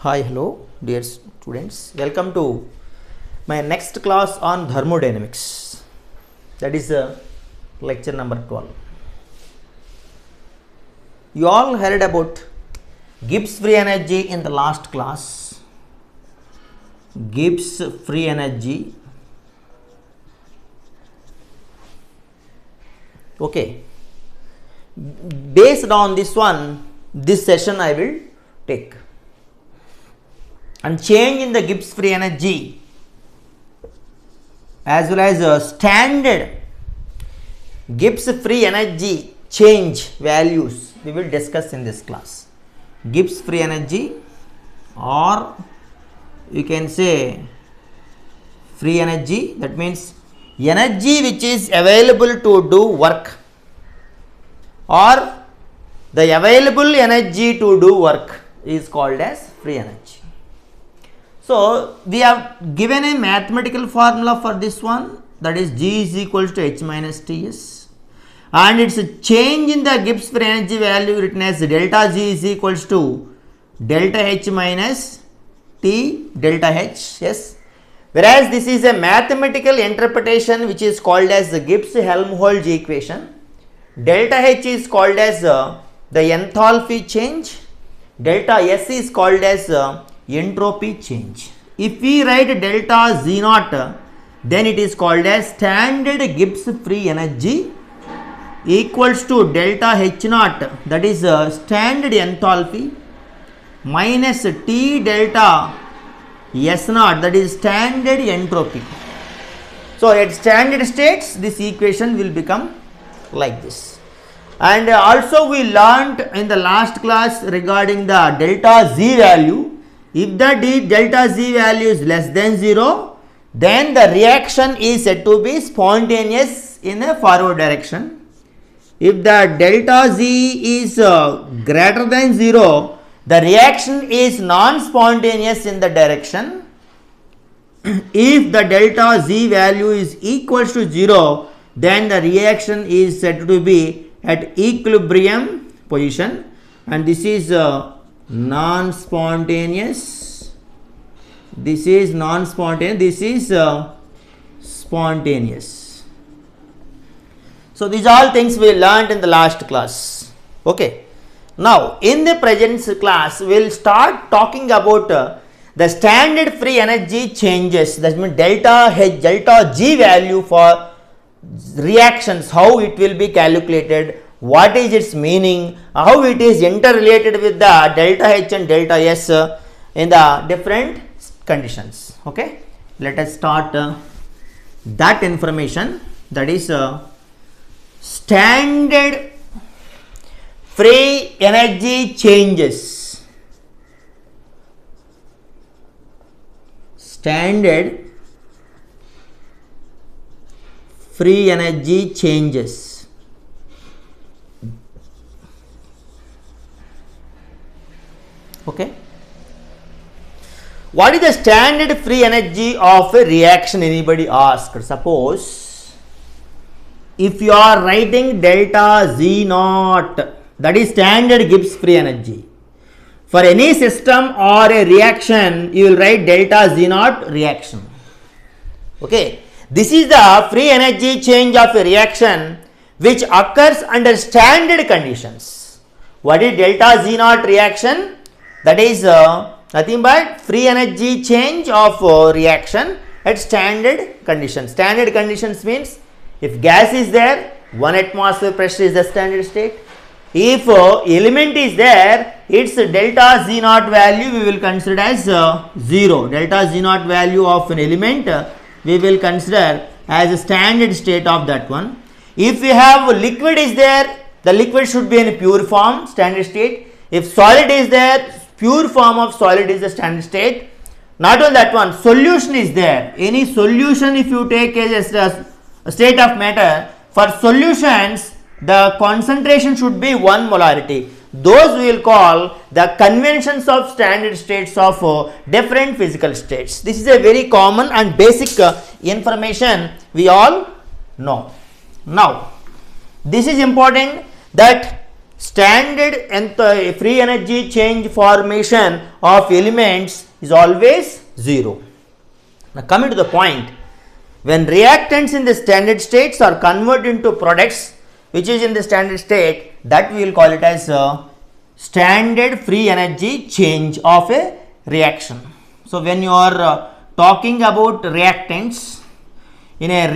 Hi, hello, dear students. Welcome to my next class on thermodynamics. That is lecture number 12. You all heard about Gibbs free energy in the last class. Gibbs free energy. Okay. Based on this one, this session I will take. And change in the Gibbs free energy as well as standard Gibbs free energy change values we will discuss in this class. Gibbs free energy, or you can say free energy, that means energy which is available to do work, or the available energy to do work is called as free energy. So, we have given a mathematical formula for this one, that is G is equals to H minus Ts, and its change in the Gibbs free energy value written as delta G is equals to delta H minus T delta H, yes. Whereas this is a mathematical interpretation which is called as the Gibbs-Helmholtz equation. Delta H is called as the enthalpy change, delta S is called as entropy change. If we write delta Z naught, then it is called as standard Gibbs free energy equals to delta H naught, that is standard enthalpy, minus T delta S naught, that is standard entropy. So at standard states this equation will become like this. And also we learnt in the last class regarding the delta Z value. If the delta Z value is less than 0, then the reaction is said to be spontaneous in a forward direction. If the delta Z is greater than 0, the reaction is non-spontaneous in the direction. If the delta Z value is equals to 0, then the reaction is said to be at equilibrium position, and this is non-spontaneous, this is non-spontaneous, this is spontaneous. So these all things we learned in the last class. Okay. Now in the present class we will start talking about the standard free energy changes, that means delta H, delta G value for reactions, how it will be calculated, what is its meaning, how it is interrelated with the delta H and delta S in the different conditions. Okay, let us start that information, that is standard free energy changes. Standard free energy changes. Okay. What is the standard free energy of a reaction? Anybody asked. Suppose if you are writing delta Z naught, that is standard Gibbs free energy. For any system or a reaction, you will write delta Z naught reaction. Okay. This is the free energy change of a reaction which occurs under standard conditions. What is delta Z naught reaction? That is nothing but free energy change of reaction at standard conditions. Standard conditions means if gas is there, 1 atmosphere pressure is the standard state. If element is there, its delta Z naught value we will consider as 0. Delta Z naught value of an element we will consider as a standard state of that one. If we have liquid is there, the liquid should be in a pure form, standard state. If solid is there, pure form of solid is the standard state. Not only that one, solution is there. Any solution if you take as a state of matter, for solutions the concentration should be 1 molarity. Those we will call the conventions of standard states of different physical states. This is a very common and basic information we all know. Now, this is important that standard free energy change formation of elements is always 0. Now coming to the point, when reactants in the standard states are converted into products which is in the standard state, that we will call it as standard free energy change of a reaction. So when you are talking about reactants in a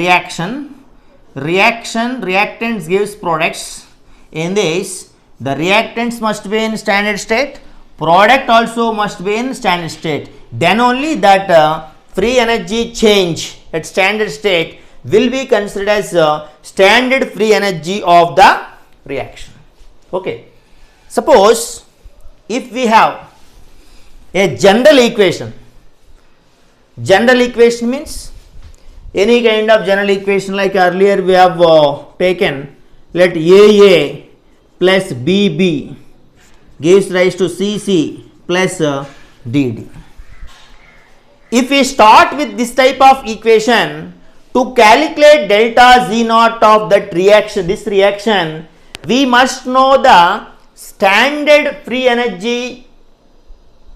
reactants gives products. In this, the reactants must be in standard state, product also must be in standard state. Then only that free energy change at standard state will be considered as standard free energy of the reaction. Okay. Suppose if we have a general equation means any kind of general equation, like earlier we have taken, let AA plus BB gives rise to CC plus DD. If we start with this type of equation, to calculate delta Z naught of that reaction, we must know the standard free energy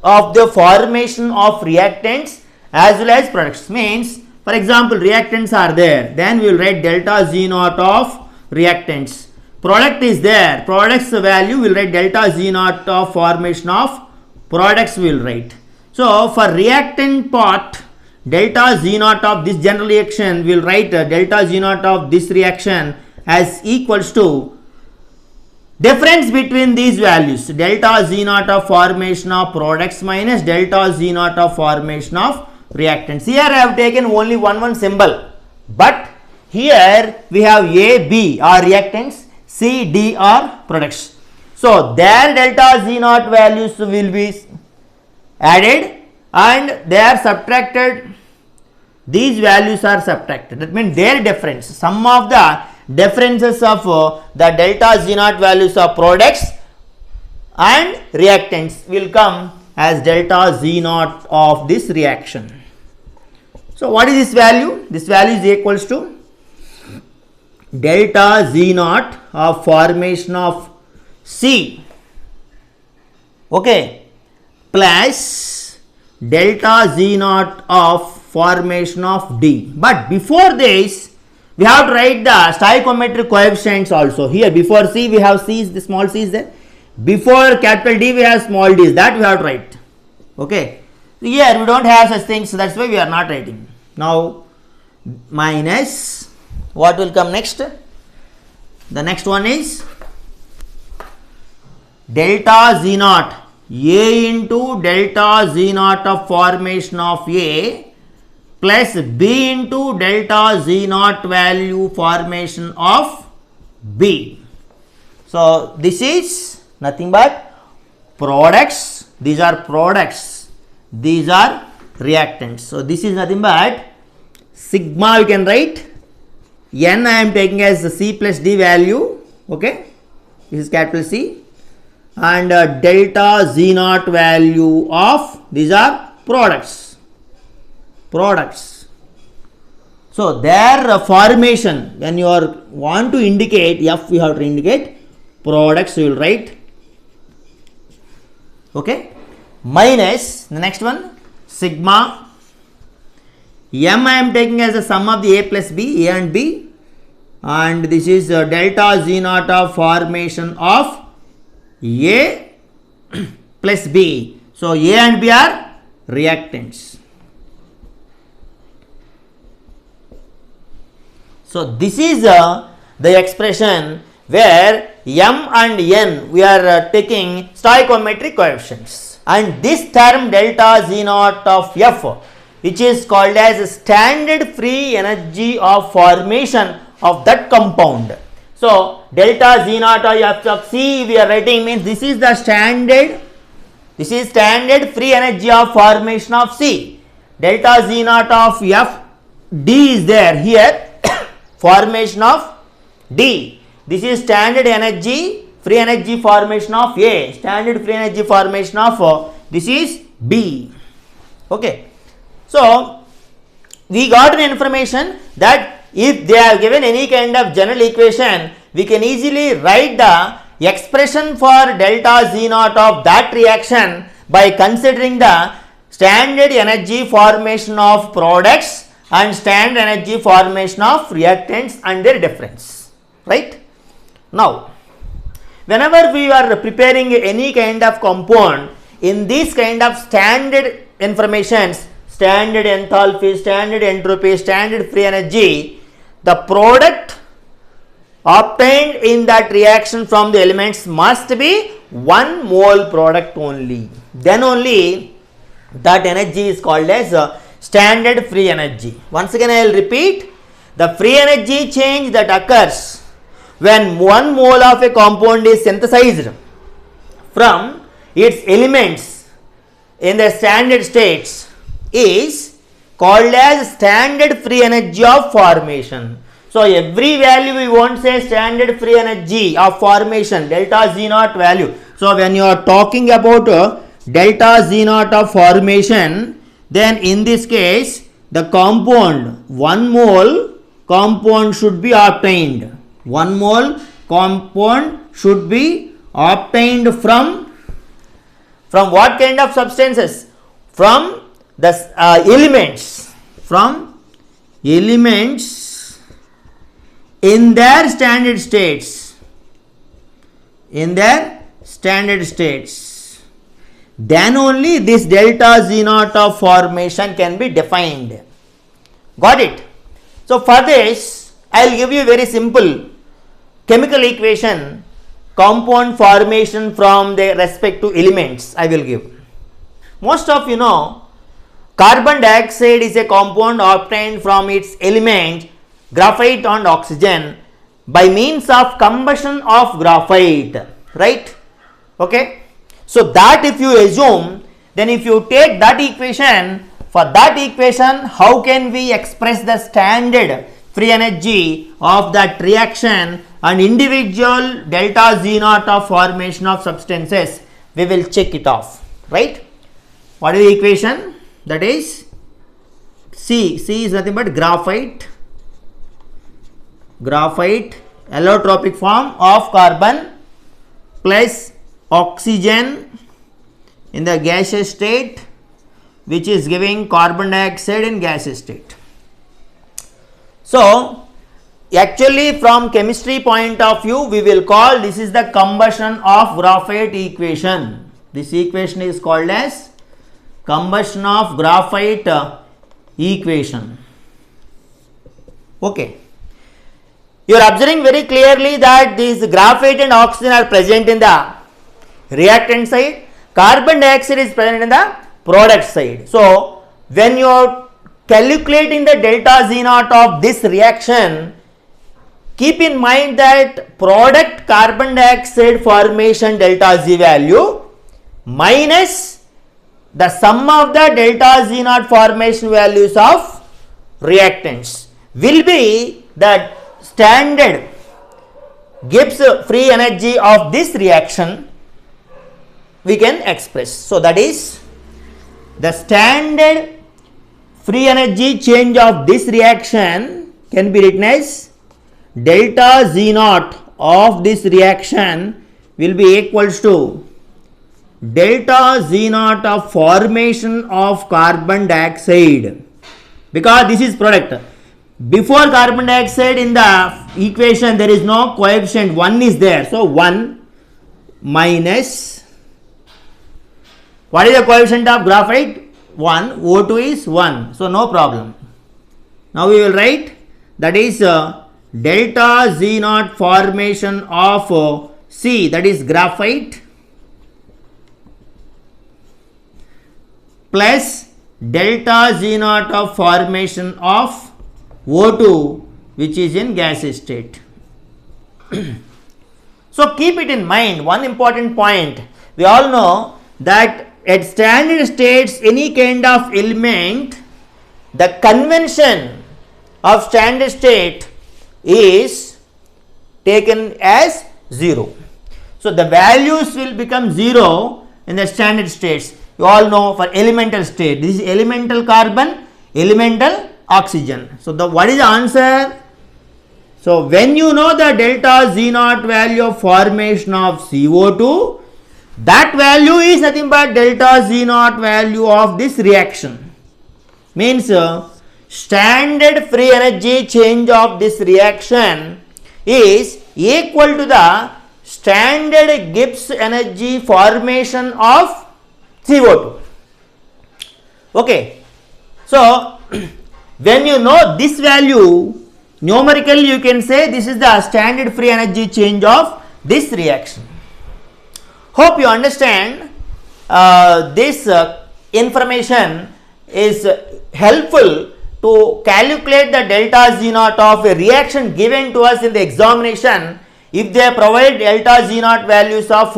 of the formation of reactants as well as products. Means, for example, reactants are there, then we will write delta Z naught of reactants. Product is there, products value we will write delta Z naught of formation of products we will write. So for reactant part, delta Z naught of this general reaction we will write delta Z naught of this reaction as equals to difference between these values, delta Z naught of formation of products minus delta Z naught of formation of reactants. Here I have taken only one symbol, but here we have A, B are reactants, C, D are products. So their delta Z naught values will be added and they are subtracted. These values are subtracted. That means their difference, sum of the differences of the delta Z naught values of products and reactants will come as delta Z naught of this reaction. So what is this value? This value is equals to delta Z naught of formation of C, okay, plus delta Z naught of formation of D. But before this, we have to write the stoichiometric coefficients also. Here before C we have C, the small c is there. Before capital D we have small d, that we have to write. Okay. Here we don't have such things, so that's why we are not writing. Now minus, what will come next? The next one is delta Z naught, A into delta Z naught of formation of A plus B into delta Z naught value formation of B. So this is nothing but products, these are products, these are reactants. So this is nothing but sigma, you can write, N I am taking as the C plus D value, okay, this is capital C, and delta Z naught value of, these are products. So their formation, when you are want to indicate F, we have to indicate products, you will write, okay, minus the next one sigma, M I am taking as a sum of the A plus B, A and B, and this is delta Z naught of formation of A plus B. So A and B are reactants. So this is the expression where M and N we are taking stoichiometric coefficients, and this term delta Z naught of F, which is called as standard free energy of formation of that compound. So delta Z naught of C we are writing means this is the standard free energy of formation of C. Delta Z naught of F, D is there here, formation of D. This is standard energy, free energy formation of A, standard free energy formation of this is B. Okay. So we got an information that if they have given any kind of general equation, we can easily write the expression for delta Z naught of that reaction by considering the standard energy formation of products and standard energy formation of reactants and their difference, right? Now, whenever we are preparing any kind of compound, in this kind of standard informations, standard enthalpy, standard entropy, standard free energy, the product obtained in that reaction from the elements must be 1 mole product only. Then only that energy is called as standard free energy. Once again I will repeat, the free energy change that occurs when 1 mole of a compound is synthesized from its elements in the standard states is called as standard free energy of formation. So, every value we won't say standard free energy of formation, delta Z naught value. So, when you are talking about delta Z naught of formation, then in this case the compound 1 mole compound should be obtained. 1 mole compound should be obtained from what kind of substances? From the elements, from elements in their standard states, then only this delta Z naught of formation can be defined. Got it? So, for this I will give you a very simple chemical equation, compound formation from the respective elements I will give. Most of you know carbon dioxide is a compound obtained from its element graphite and oxygen by means of combustion of graphite, right? Okay. So, that if you assume, then if you take that equation, for that equation how can we express the standard free energy of that reaction and individual delta Z naught of formation of substances, we will check it off, right? What is the equation? That is C is nothing but graphite, allotropic form of carbon plus oxygen in the gaseous state, which is giving carbon dioxide in gaseous state. So, actually from chemistry point of view, we will call this is the combustion of graphite equation. This equation is called as combustion of graphite equation. Okay. You are observing very clearly that these graphite and oxygen are present in the reactant side, carbon dioxide is present in the product side. So, when you are calculating the delta Z naught of this reaction, keep in mind that product carbon dioxide formation delta Z value minus the sum of the delta Z naught formation values of reactants will be the standard Gibbs free energy of this reaction we can express. So, that is the standard free energy change of this reaction can be written as delta Z naught of this reaction will be equals to delta Z naught of formation of carbon dioxide, because this is product. Before carbon dioxide in the equation there is no coefficient, 1 is there. So, 1 minus, what is the coefficient of graphite? 1, O2 is 1. So, no problem. Now, we will write that is delta Z naught formation of C, that is graphite, plus delta Z naught of formation of O2, which is in gaseous state. So, keep it in mind, one important point. We all know that at standard states, any kind of element, the convention of standard state is taken as 0. So, the values will become 0 in the standard states. You all know for elemental state, this is elemental carbon, elemental oxygen. So, what is the answer? So when you know the delta Z naught value of formation of CO2, that value is nothing but delta Z naught value of this reaction. Means standard free energy change of this reaction is equal to the standard Gibbs energy formation of CO2. Okay. So when you know this value, numerically you can say this is the standard free energy change of this reaction. Hope you understand this information is helpful to calculate the delta Z naught of a reaction given to us in the examination if they provide delta Z naught values of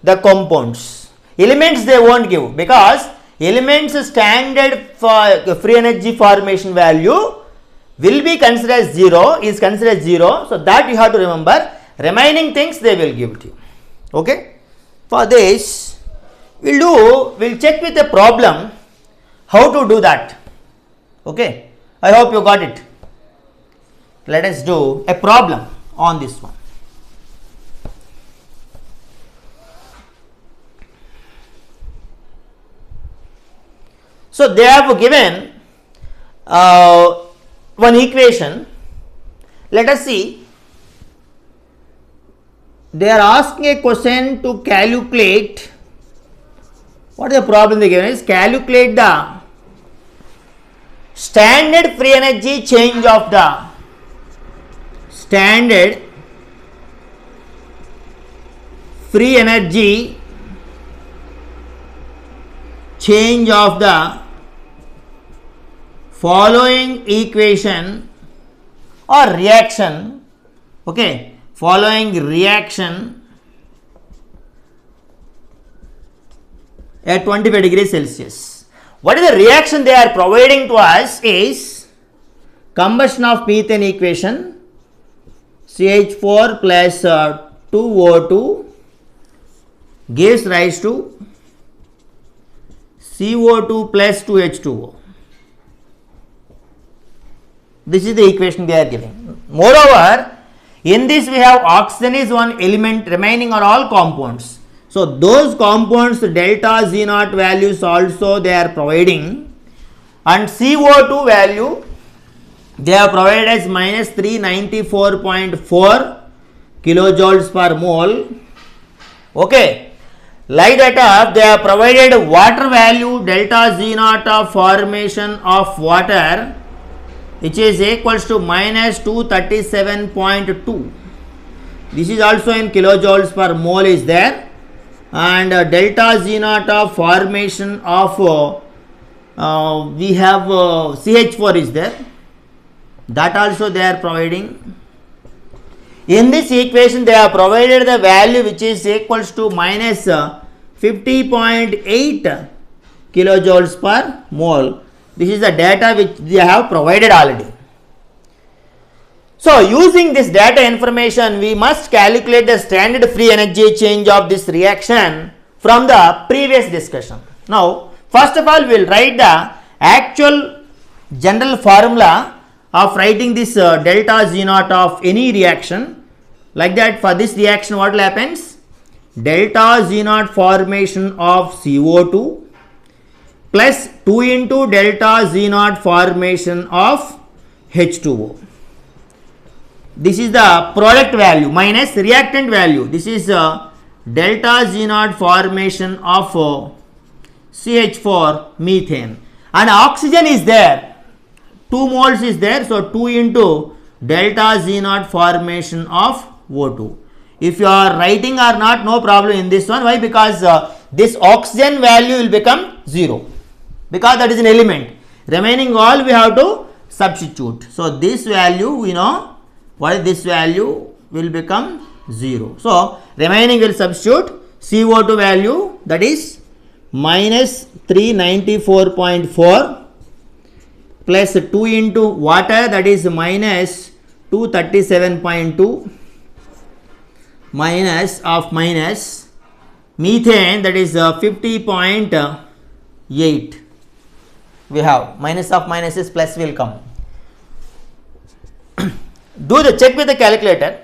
the compounds. Elements they won't give, because elements standard for free energy formation value will be considered as 0, is considered 0. So that you have to remember. Remaining things they will give to you. Okay. For this we'll check with a problem how to do that. Okay. I hope you got it. Let us do a problem on this one. So they have given one equation. Let us see. They are asking a question to calculate. What is the problem they given is calculate the standard free energy change of the standard free energy change of the following equation or reaction. Okay, following reaction at 25 degrees Celsius. What is the reaction they are providing to us is combustion of methane equation, CH4 plus 2O2 gives rise to CO2 plus 2H2O. This is the equation they are giving. Moreover, in this we have oxygen is one element, remaining are all compounds. So those compounds delta Z naught values also they are providing, and CO2 value they have provided as minus 394.4 kilojoules per mole. Okay, like that up they have provided water value delta Z naught of formation of water, which is equals to minus 237.2. This is also in kilojoules per mole is there, and delta Z naught of formation of we have CH4 is there, that also they are providing. In this equation they have provided the value which is equals to minus 50.8 kilojoules per mole. This is the data which they have provided already. So using this data information, we must calculate the standard free energy change of this reaction from the previous discussion. Now first of all we will write the actual general formula of writing this delta Z naught of any reaction. Like that, for this reaction what will happens? Delta Z naught formation of CO2 plus 2 into delta Z naught formation of H2O. This is the product value minus reactant value. This is delta Z naught formation of CH4 methane, and oxygen is there, 2 moles is there, so 2 into delta Z naught formation of O2. If you are writing or not, no problem in this one. Why? Because this oxygen value will become 0, because that is an element. Remaining all we have to substitute. So this value we know what is this value will become 0. So remaining will substitute CO2 value, that is minus 394.4 plus 2 into water, that is minus 237.2 minus of minus methane, that is 50.8. we have minus of minuses plus will come. do the check with the calculator.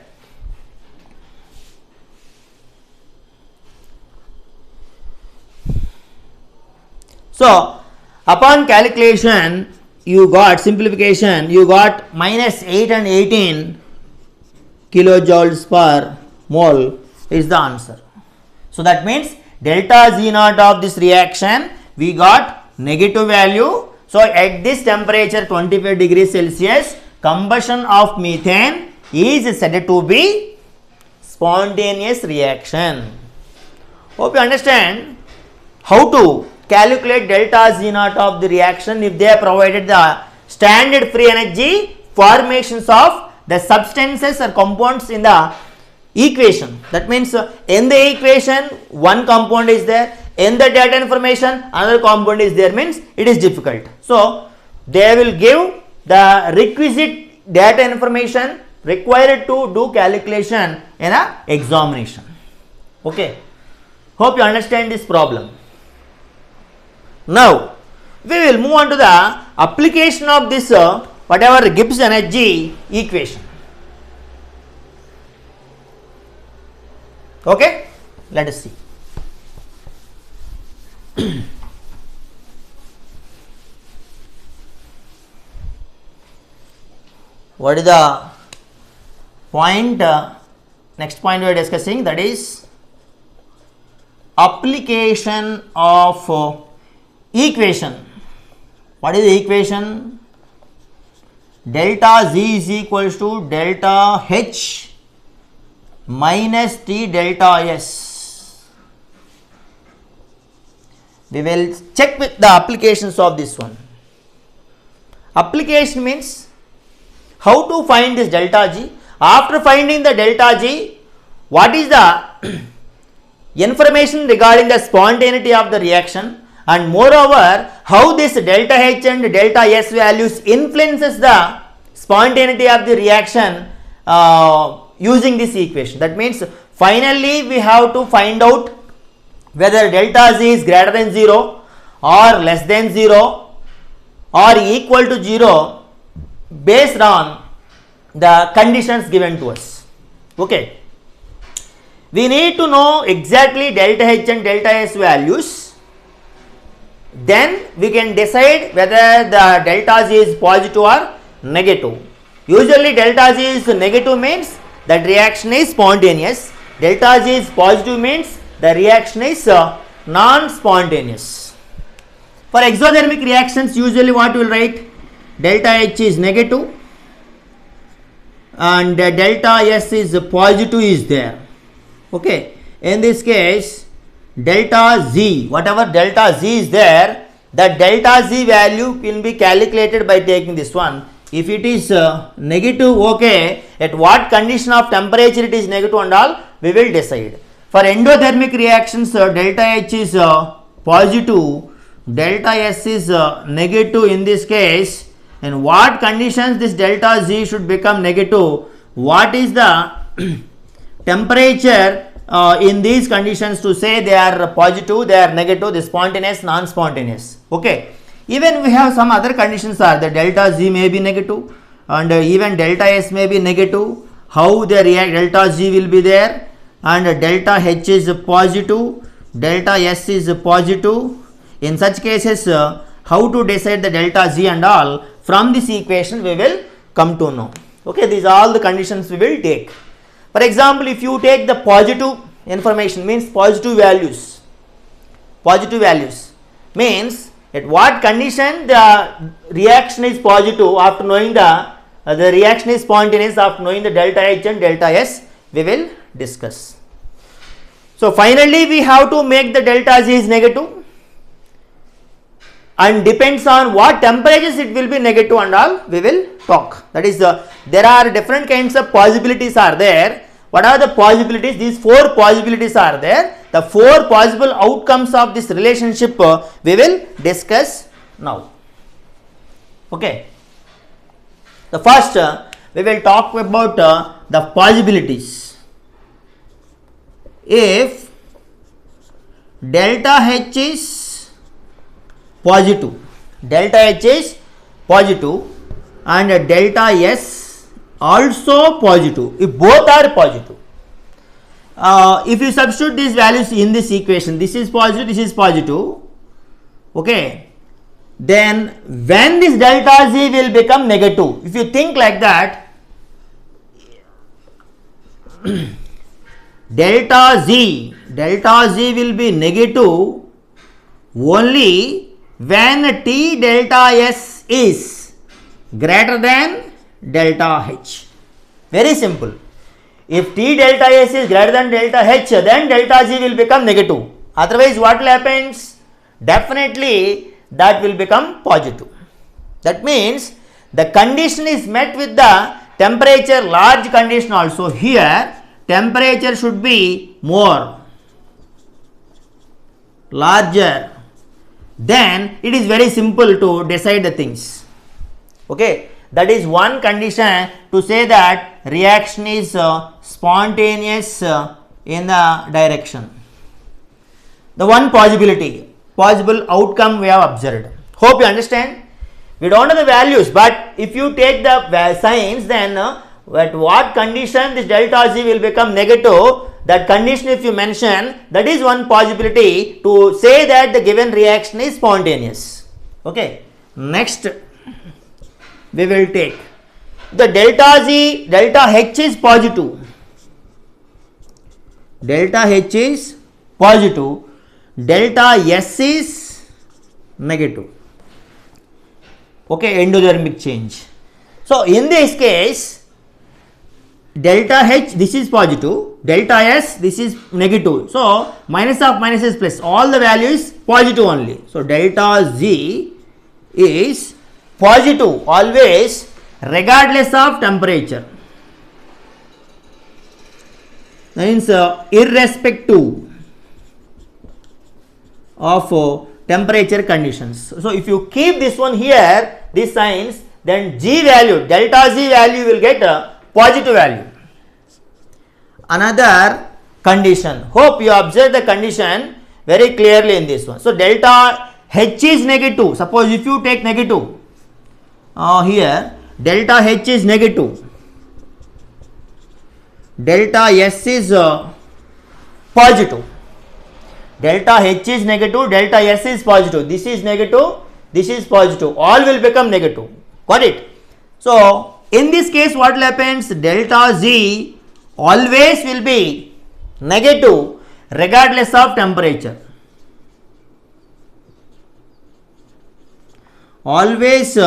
So upon calculation, you got simplification, you got minus 8 and 18 kilojoules per mole is the answer. So that means delta Z naught of this reaction, we got negative value. So at this temperature 25 degrees Celsius, combustion of methane is said to be spontaneous reaction. Hope you understand how to calculate delta Z naught of the reaction if they have provided the standard free energy formations of the substances or compounds in the equation. That means in the equation one compound is there, in the data information another compound is there, means it is difficult. So they will give the requisite data information required to do calculation in a examination. Okay, hope you understand this problem. Now we will move on to the application of this whatever Gibbs energy equation. Okay, let us see. What is the point? Next point we are discussing, that is application of equation. What is the equation? Delta Z is equals to delta H minus T delta S. We will check with the applications of this one. Application means how to find this delta G. After finding the delta G, what is the information regarding the spontaneity of the reaction, and moreover how this delta H and delta S values influences the spontaneity of the reaction using this equation. That means finally we have to find out whether delta Z is greater than 0 or less than 0 or equal to 0 based on the conditions given to us. Okay, we need to know exactly delta H and delta S values, then we can decide whether the delta Z is positive or negative. Usually delta Z is negative means that reaction is spontaneous, delta Z is positive means the reaction is non-spontaneous. For exothermic reactions, usually what we will write? Delta H is negative and delta S is positive is there. Okay, in this case delta Z, whatever delta Z is there, the delta Z value will be calculated by taking this one. If it is negative, okay, at what condition of temperature it is negative and all, we will decide. For endothermic reactions, delta H is positive, delta S is negative in this case. And what conditions this delta Z should become negative? What is the temperature in these conditions to say they are positive, they are negative, the spontaneous, non-spontaneous? Okay. Even we have some other conditions are the delta Z may be negative and even delta S may be negative. How they react, delta Z will be there and delta H is positive, delta S is positive. In such cases, how to decide the delta Z and all, from this equation we will come to know. Okay, these are all the conditions we will take. For example, if you take the positive information, means positive values means at what condition the reaction is positive, after knowing the reaction is spontaneous, after knowing the delta H and delta S, we will discuss. So finally we have to make the delta Z is negative, and depends on what temperatures it will be negative and all, we will talk. That is there are different kinds of possibilities are there. What are the possibilities? These 4 possibilities are there. The 4 possible outcomes of this relationship we will discuss now. Okay. The first we will talk about the possibilities. If delta H is positive and delta S also positive. If both are positive, if you substitute these values in this equation, this is positive, okay, then when this delta z will become negative, if you think like that, delta z will be negative only when T delta S is greater than delta H. Very simple. If T delta S is greater than delta H, then delta Z will become negative. Otherwise, what will happen? Definitely that will become positive. That means the condition is met with the temperature large condition also. Here temperature should be more, larger, then it is very simple to decide the things. Okay, that is one condition to say that reaction is spontaneous in the direction. The one possible outcome we have observed. Hope you understand. We don't know the values, but if you take the signs, then at what condition this delta Z will become negative, that condition if you mention, that is one possibility to say that the given reaction is spontaneous. Okay, next we will take the delta H is positive. Delta H is positive, delta S is negative. Okay, endothermic change. So in this case, delta H, this is positive, delta S, this is negative. So minus of minus is plus, all the value is positive only. So delta Z is positive always regardless of temperature. That means irrespective of temperature conditions. So if you keep this one here, these signs, then G value, delta Z value will get a positive value. Another condition, hope you observe the condition very clearly in this one. So delta H is negative. Suppose if you take negative, here delta H is negative, delta S is positive. Delta H is negative, delta S is positive. This is negative, this is positive. All will become negative. Got it? So in this case, what happens? Delta Z always will be negative regardless of temperature. Always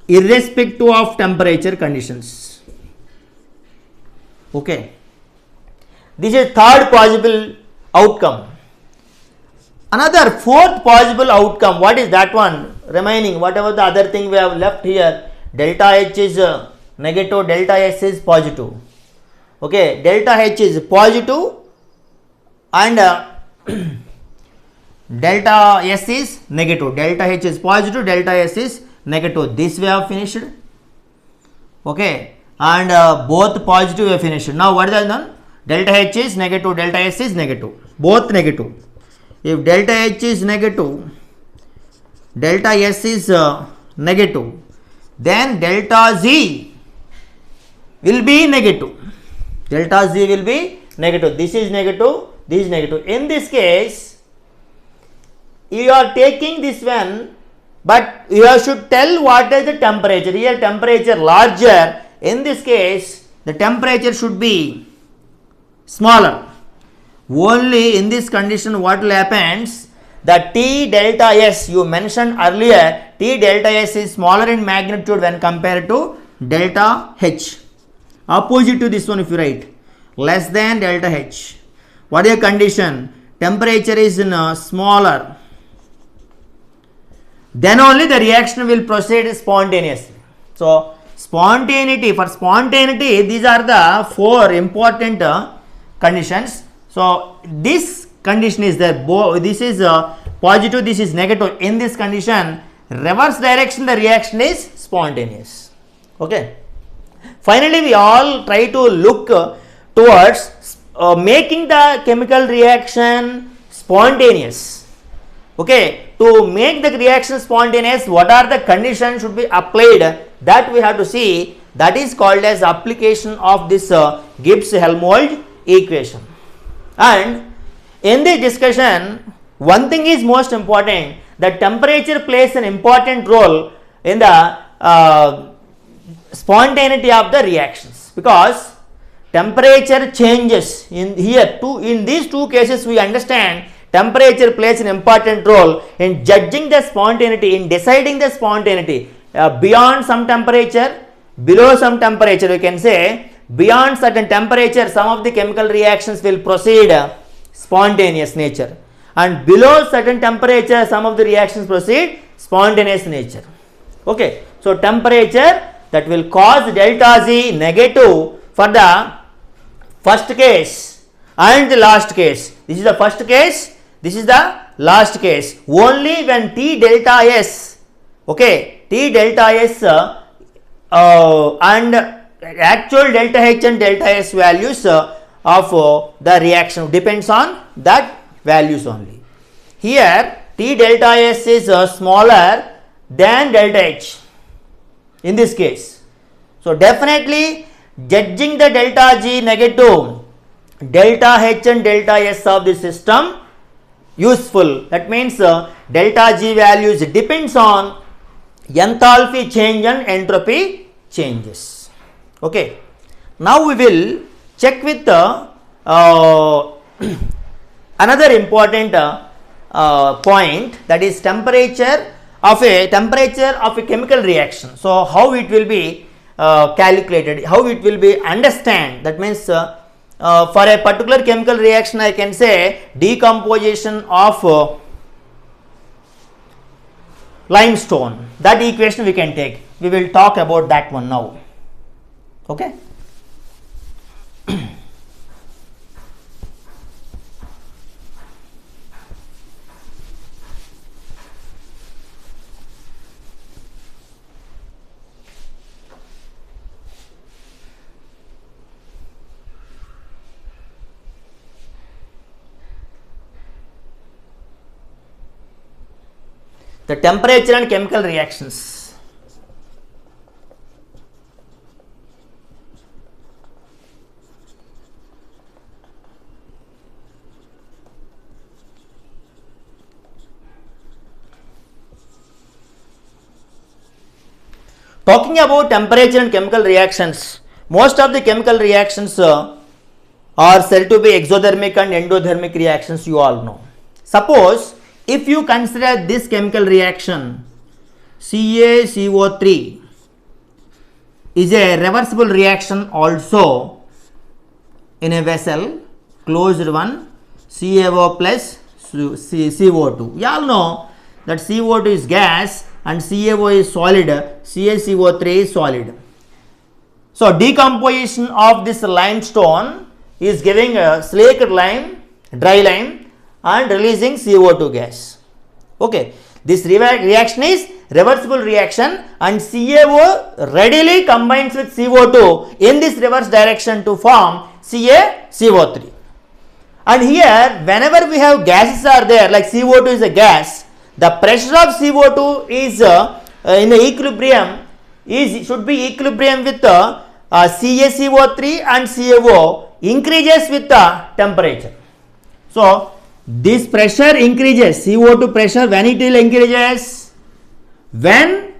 irrespective of temperature conditions. Okay. This is third possible outcome. Another fourth possible outcome, what is that one remaining? Whatever the other thing we have left here, delta H is negative, delta S is positive. Okay, delta H is positive and delta S is negative. Delta H is positive, delta S is negative. This we have finished. Okay, and both positive we have finished. Now what is done? Delta H is negative, delta S is negative, both negative. If delta H is negative, delta S is negative, then delta Z will be negative. Delta Z will be negative. This is negative, this is negative. In this case, you are taking this one, but you should tell what is the temperature. Here temperature larger. In this case, the temperature should be smaller. Only in this condition what will happens, the T delta S you mentioned earlier, T delta S is smaller in magnitude when compared to delta H. Opposite to this one if you write, less than delta H. What is the condition? Temperature is smaller. Then only the reaction will proceed spontaneously. So spontaneity, for spontaneity, these are the four important conditions. So this condition is there, this is positive, this is negative. In this condition, reverse direction, the reaction is spontaneous. Okay. Finally, we all try to look towards making the chemical reaction spontaneous. Okay. to make the reaction spontaneous, what are the conditions should be applied, that we have to see. That is called as application of this Gibbs-Helmholtz equation. And in this discussion, one thing is most important, that temperature plays an important role in the spontaneity of the reactions, because temperature changes in here in these two cases we understand temperature plays an important role in judging the spontaneity, in deciding the spontaneity. Beyond some temperature, below some temperature, we can say beyond certain temperature some of the chemical reactions will proceed spontaneous nature, and below certain temperature some of the reactions proceed spontaneous nature. Okay, so temperature that will cause delta Z negative for the first case and the last case. This is the first case, this is the last case. Only when T delta S, okay, T delta S and actual delta H and delta S values of the reaction depends on that values only. Here T delta S is smaller than delta H in this case. So definitely judging the delta G negative, delta H and delta S of the system useful. That means delta G values depends on enthalpy change and entropy changes. Okay. Now we will check with another important point, that is temperature of a chemical reaction. So how it will be calculated, how it will be understand. That means for a particular chemical reaction I can say decomposition of limestone. That equation we can take. We will talk about that one now. Okay. The temperature and chemical reactions. Talking about temperature and chemical reactions, most of the chemical reactions are said to be exothermic and endothermic reactions, you all know. Suppose if you consider this chemical reaction CaCO3 is a reversible reaction also in a vessel, closed one, CaO plus CO2. You all know that CO2 is gas and CaO is solid, CaCO3 is solid. So decomposition of this limestone is giving a slaked lime, dry lime, and releasing CO2 gas. Okay, this reaction is reversible reaction, and CaO readily combines with CO2 in this reverse direction to form CaCO3. And here whenever we have gases are there, like CO2 is a gas, the pressure of CO2 is in the equilibrium should be equilibrium with CaCO3, and CaO increases with the temperature. So this pressure increases, CO2 pressure, when it will increases, when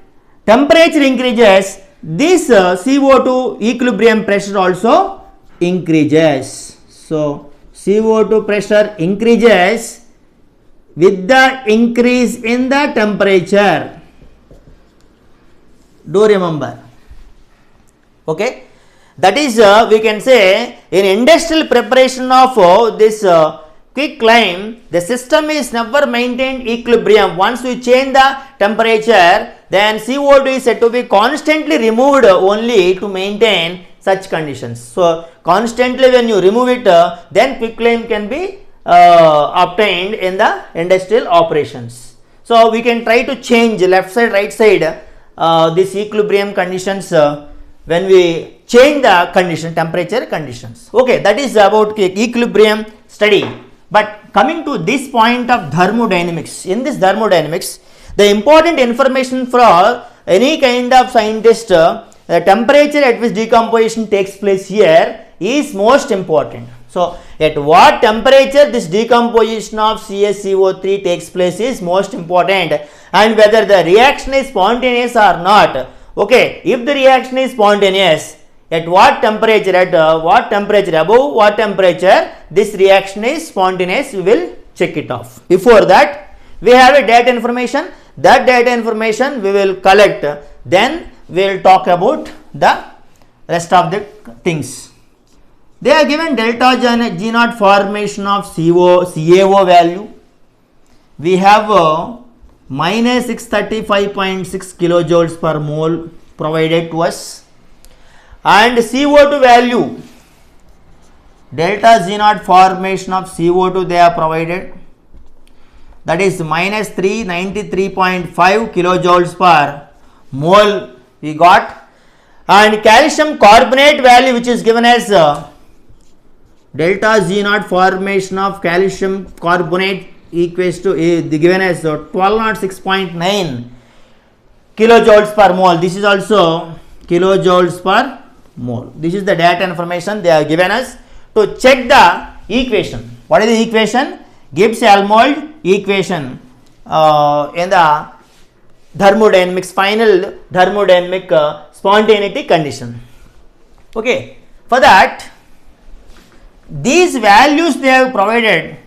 temperature increases, this CO2 equilibrium pressure also increases. So CO2 pressure increases with the increase in the temperature. Do remember. Okay, that is we can say in industrial preparation of this quicklime, the system is never maintained equilibrium. Once we change the temperature, then CO2 is said to be constantly removed only to maintain such conditions. So constantly when you remove it, then quicklime can be obtained in the industrial operations. So we can try to change left side, right side this equilibrium conditions when we change the condition, temperature conditions. Okay, that is about equilibrium study. But coming to this point of thermodynamics, in this thermodynamics, the important information for any kind of scientist, the temperature at which decomposition takes place here is most important. So, at what temperature this decomposition of CaCO3 takes place is most important, and whether the reaction is spontaneous or not. Okay, if the reaction is spontaneous, at what temperature, above what temperature this reaction is spontaneous, we will check it off. Before that, we have a data information. That data information we will collect, then we will talk about the rest of the things. They are given delta G naught formation of CaO value. We have minus 635.6 kilojoules per mole provided to us, and CO2 value, delta G naught formation of CO2 they are provided, that is minus 393.5 kilojoules per mole we got, and calcium carbonate value which is given as delta G naught formation of calcium carbonate equals to given as 1206.9 kilojoules per mole. This is also kilojoules per mole. This is the data information they are given us to check the equation. What is the equation? Gibbs-Helmholtz equation in the thermodynamics, final thermodynamic spontaneity condition. Okay, for that, these values they have provided,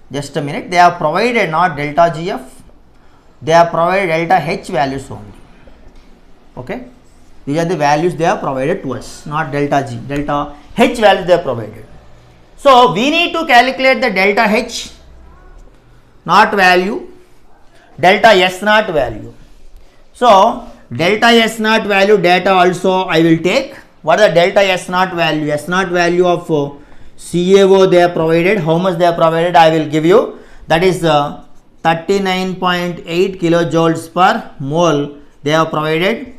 just a minute, they have provided not delta GF, they have provided delta H values only. Okay, these are the values they have provided to us, not delta G, delta H values they have provided. So, we need to calculate the delta H naught value, delta S naught value. So, delta S naught value data also I will take. What is the delta S naught value? S naught value of CaO they are provided. How much they are provided I will give you. That is 39.8 kilojoules per mole they are provided.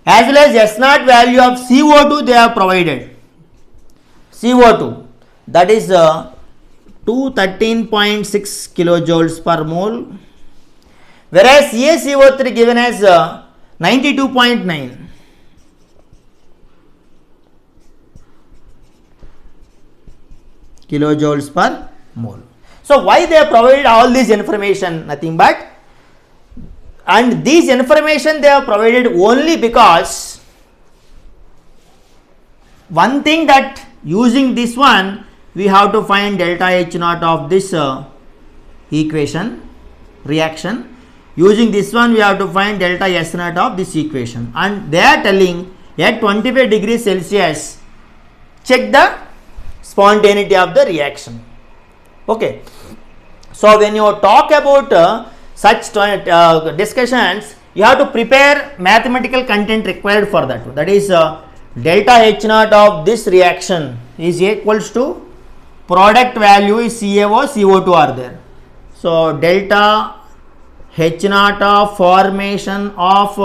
As well as S naught value of CO2 they are provided. CO2, that is 213.6 kilojoules per mole, whereas CaCO3 given as 92.9. kilojoules per mole. So, why they have provided all this information? Nothing but, and this information they have provided only because one thing, that using this one we have to find delta H naught of this equation reaction. Using this one we have to find delta S naught of this equation, and they are telling at 25 degrees Celsius check the spontaneity of the reaction. Okay, so when you talk about such discussions, you have to prepare mathematical content required for that. That is delta H naught of this reaction is equals to product value is CaO, CO2 are there. So, delta H naught of formation of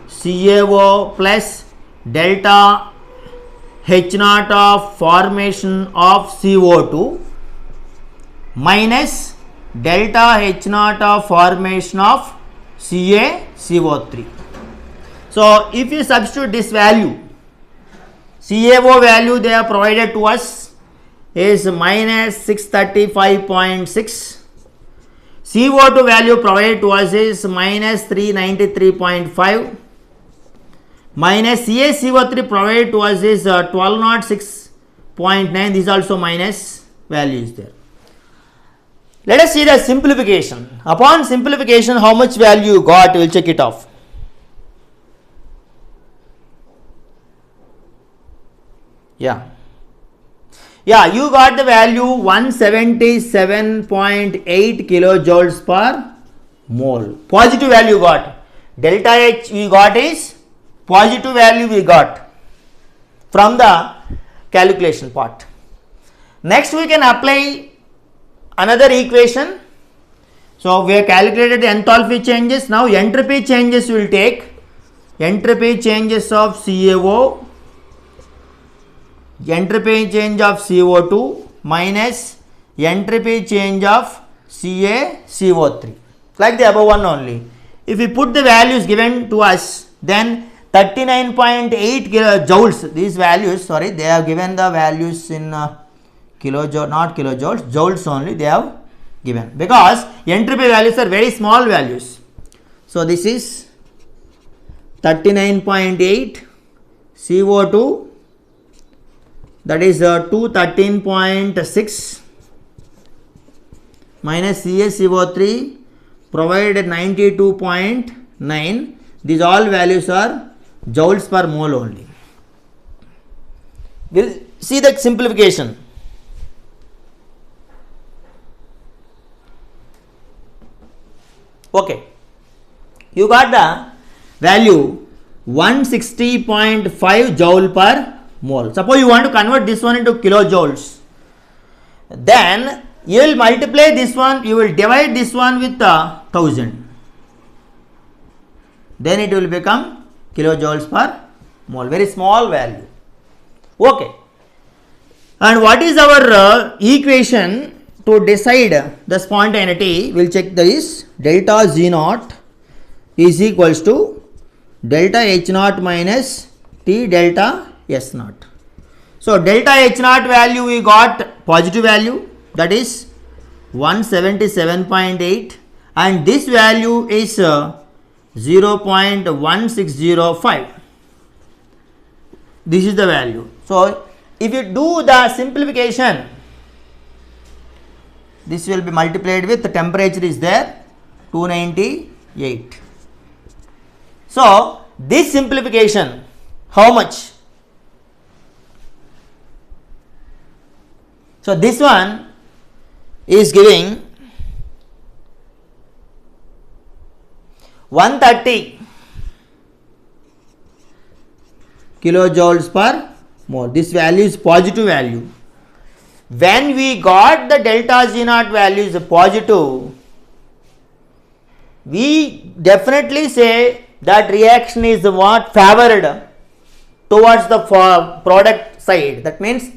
CaO plus delta H naught of formation of CO2 minus delta H naught of formation of CaCO3. So, if you substitute this value, CaO value they have provided to us is minus 635.6, CO2 value provided to us is minus 393.5, minus CaCO3 provided to us is 1206.9, this is also minus value is there. Let us see the simplification. Upon simplification, how much value you got, we will check it off. Yeah, you got the value 177.8 kilojoules per mole. Positive value got. Delta H we got is positive value we got from the calculation part. Next we can apply another equation. So, we have calculated the enthalpy changes. Now, entropy changes we will take. Entropy changes of CaO, entropy change of CO2 minus entropy change of CaCO3, like the above one only. If we put the values given to us, then 39.8 kilojoules, these values, sorry, they have given the values in kilojoule, not kilojoules, joules only they have given, because entropy values are very small values. So this is 39.8 CO2, that is 213.6 minus CaCO3 provided 92.9. These all values are joules per mole only. We'll see the simplification. Okay, you got the value 160.5 joule per mole. Suppose you want to convert this one into kilojoules, then you will multiply this one, you will divide this one with 1000, then it will become kilojoules per mole, very small value. Okay, and what is our equation to decide the spontaneity? We will check this. Delta Z naught is equals to delta H naught minus T delta S naught. So delta H naught value we got positive value, that is 177.8, and this value is 0.1605. This is the value. So if you do the simplification, this will be multiplied with the temperature is there 298. So this simplification, how much? So this one is giving 130 kilojoules per mole. This value is positive value. When we got the delta Z naught value is positive, we definitely say that reaction is what favored towards the product side. That means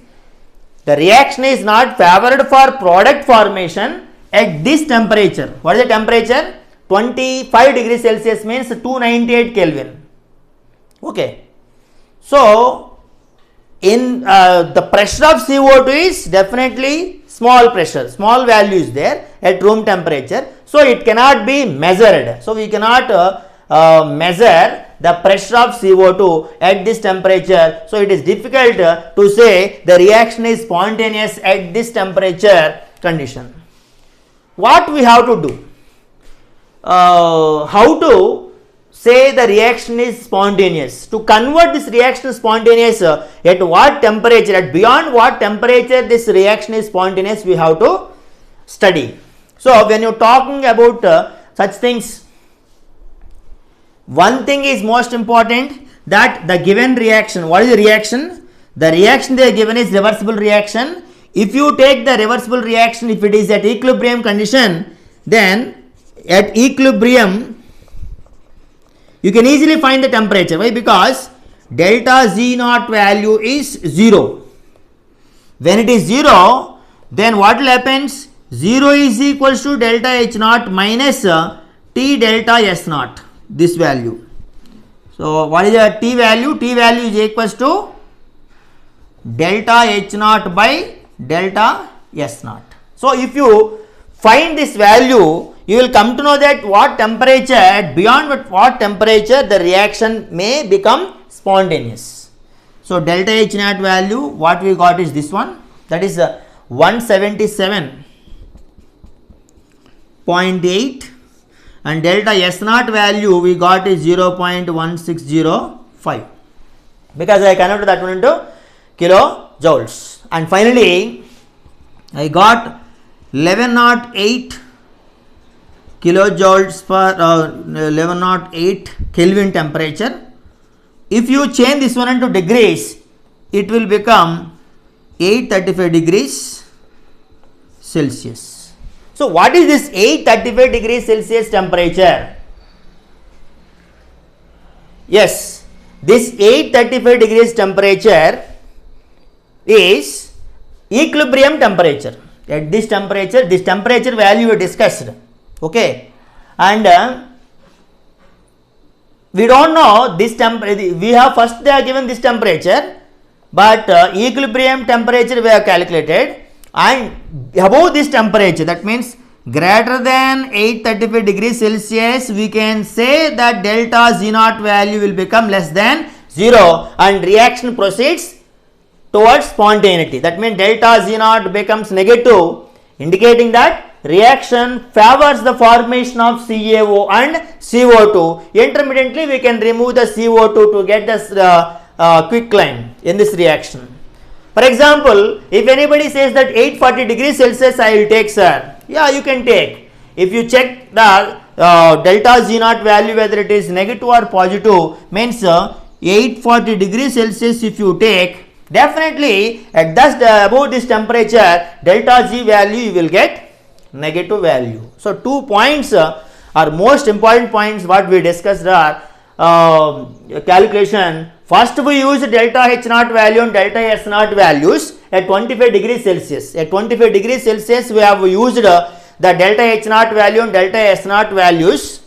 the reaction is not favored for product formation at this temperature. What is the temperature? 25 degrees Celsius means 298 Kelvin. Okay. So in the pressure of CO2 is definitely small pressure, small value is there at room temperature. So it cannot be measured. So we cannot measure the pressure of CO2 at this temperature. So it is difficult to say the reaction is spontaneous at this temperature condition. What we have to do? How to say the reaction is spontaneous? To convert this reaction spontaneous, at what temperature, at beyond what temperature this reaction is spontaneous, we have to study. So when you are talking about such things, one thing is most important, that the given reaction, what is the reaction? The reaction they are given is reversible reaction. If you take the reversible reaction, if it is at equilibrium condition, then at equilibrium you can easily find the temperature. Why? Because delta Z naught value is 0. When it is 0, then what will happen? 0 is equals to delta H naught minus T delta S naught, this value. So what is the T value? T value is equals to delta H naught by delta S naught. So if you find this value, you will come to know that what temperature, beyond what temperature the reaction may become spontaneous. So delta H naught value, what we got is this one, that is 177.8, and delta S naught value we got is 0.1605, because I converted that one into kilojoules. And finally I got 1108 kilojoules per 1108 Kelvin temperature. If you change this one into degrees, it will become 835 degrees Celsius. So what is this 835 degrees Celsius temperature? Yes, this 835 degrees temperature is equilibrium temperature. at this temperature value we discussed, okay, and we don't know this temperature. We have first they are given this temperature, but equilibrium temperature we have calculated, and above this temperature, that means greater than 835 degrees Celsius, we can say that delta Z naught value will become less than 0 and reaction proceeds towards spontaneity. That means delta Z naught becomes negative, indicating that reaction favors the formation of CaO and CO2. Intermittently we can remove the CO2 to get this quicklime in this reaction. For example, if anybody says that 840 degrees Celsius I will take, sir, yeah, you can take. If you check the delta Z naught value whether it is negative or positive, means 840 degrees Celsius if you take, definitely at that above this temperature delta Z value you will get negative value. So 2 points are most important points what we discussed are calculation. First we use delta H naught value and delta S naught values at 25 degrees Celsius. At 25 degrees Celsius we have used the delta H naught value and delta S naught values,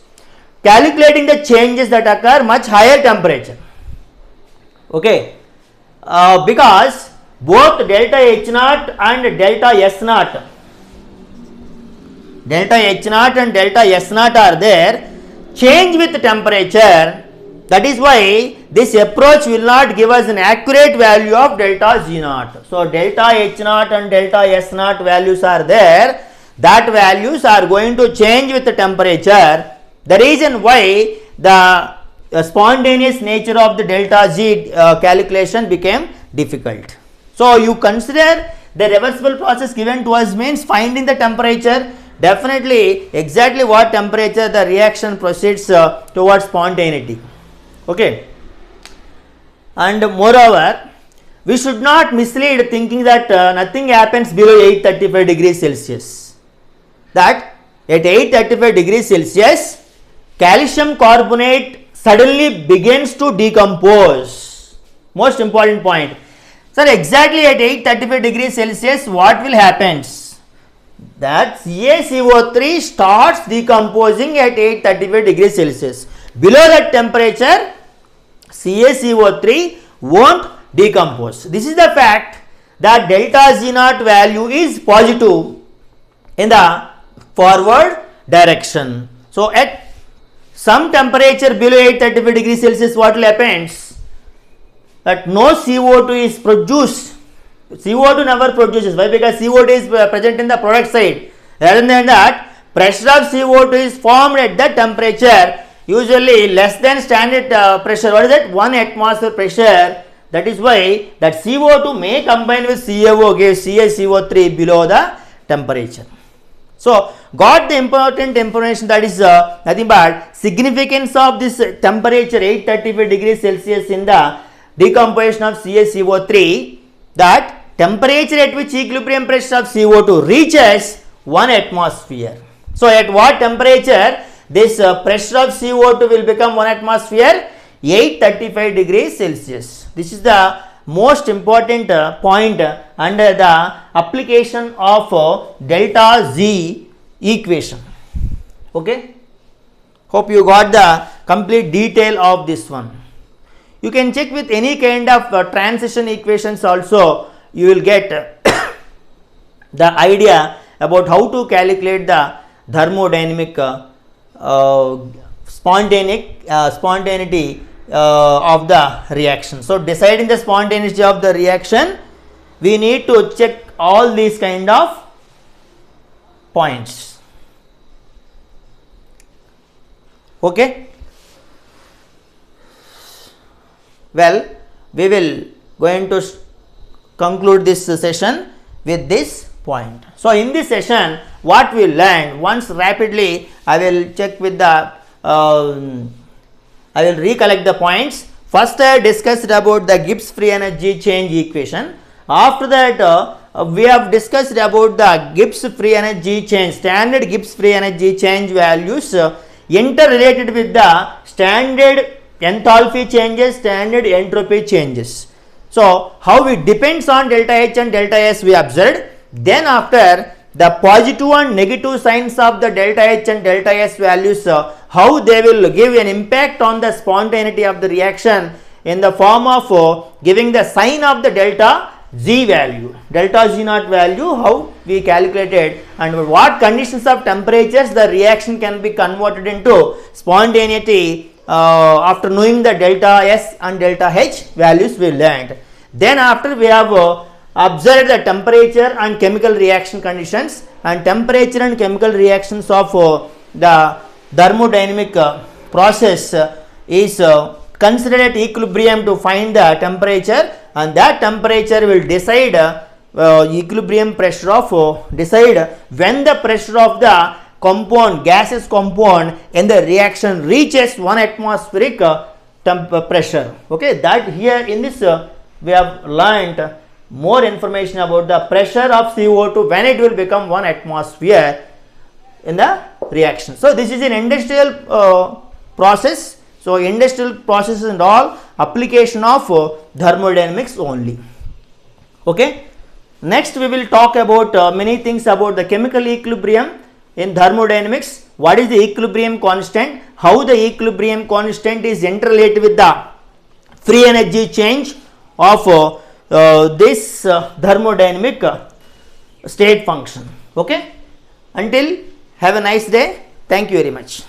calculating the changes that occur much higher temperature. Okay, because both delta H naught and delta S naught, delta H naught and delta S naught are there, change with temperature. That is why this approach will not give us an accurate value of delta Z naught. So delta H naught and delta S naught values are there, that values are going to change with the temperature. The reason why the spontaneous nature of the delta Z calculation became difficult. So you consider the reversible process given to us means finding the temperature, definitely exactly what temperature the reaction proceeds towards spontaneity. Okay, and moreover we should not mislead thinking that nothing happens below 835 degrees Celsius. That at 835 degrees Celsius calcium carbonate suddenly begins to decompose. Most important point. Sir, exactly at 835 degrees Celsius what will happen? That CaCO3 starts decomposing at 835 degrees Celsius. Below that temperature CaCO3 won't decompose. This is the fact that delta Z naught value is positive in the forward direction. So at some temperature below 835 degrees Celsius what will happen? That no CO2 is produced. CO2 never produces. Why? Because CO2 is present in the product side. Rather than that, pressure of CO2 is formed at that temperature, usually less than standard pressure. What is that? 1 atmosphere pressure. That is why that CO2 may combine with CaO, gives CaCO3 below the temperature. So got the important information, that is nothing but significance of this temperature 835 degrees Celsius in the decomposition of CaCO3, that temperature at which equilibrium pressure of CO2 reaches 1 atmosphere. So at what temperature this pressure of CO2 will become 1 atmosphere? 835 degrees Celsius. This is the most important point under the application of delta Z equation. Okay, hope you got the complete detail of this one. You can check with any kind of transition equations also, you will get the idea about how to calculate the thermodynamic spontaneity of the reaction. So deciding the spontaneity of the reaction, we need to check all these kind of points. Okay, well, we will going to conclude this session with this point. So in this session what we learned, once rapidly I will check with the I will recollect the points. First I discussed about the Gibbs free energy change equation. After that we have discussed about the Gibbs free energy change, standard Gibbs free energy change values interrelated with the standard enthalpy changes, standard entropy changes. So how it depends on delta H and delta S we observed. Then after, the positive and negative signs of the delta H and delta S values, how they will give an impact on the spontaneity of the reaction in the form of giving the sign of the delta Z value, delta Z naught value, how we calculated, and what conditions of temperatures the reaction can be converted into spontaneity after knowing the delta S and delta H values we learned. Then after, we have observed the temperature and chemical reaction conditions, and temperature and chemical reactions of the thermodynamic process is considered at equilibrium to find the temperature, and that temperature will decide equilibrium pressure of decide when the pressure of the compound, gaseous compound in the reaction reaches 1 atmospheric pressure. Okay, that here in this we have learnt more information about the pressure of CO2 when it will become 1 atmosphere in the reaction. So this is an industrial process. So industrial processes and all application of thermodynamics only. Okay. Next we will talk about many things about the chemical equilibrium in thermodynamics. What is the equilibrium constant? How the equilibrium constant is interrelated with the free energy change of this thermodynamic state function. Okay. Until, have a nice day. Thank you very much.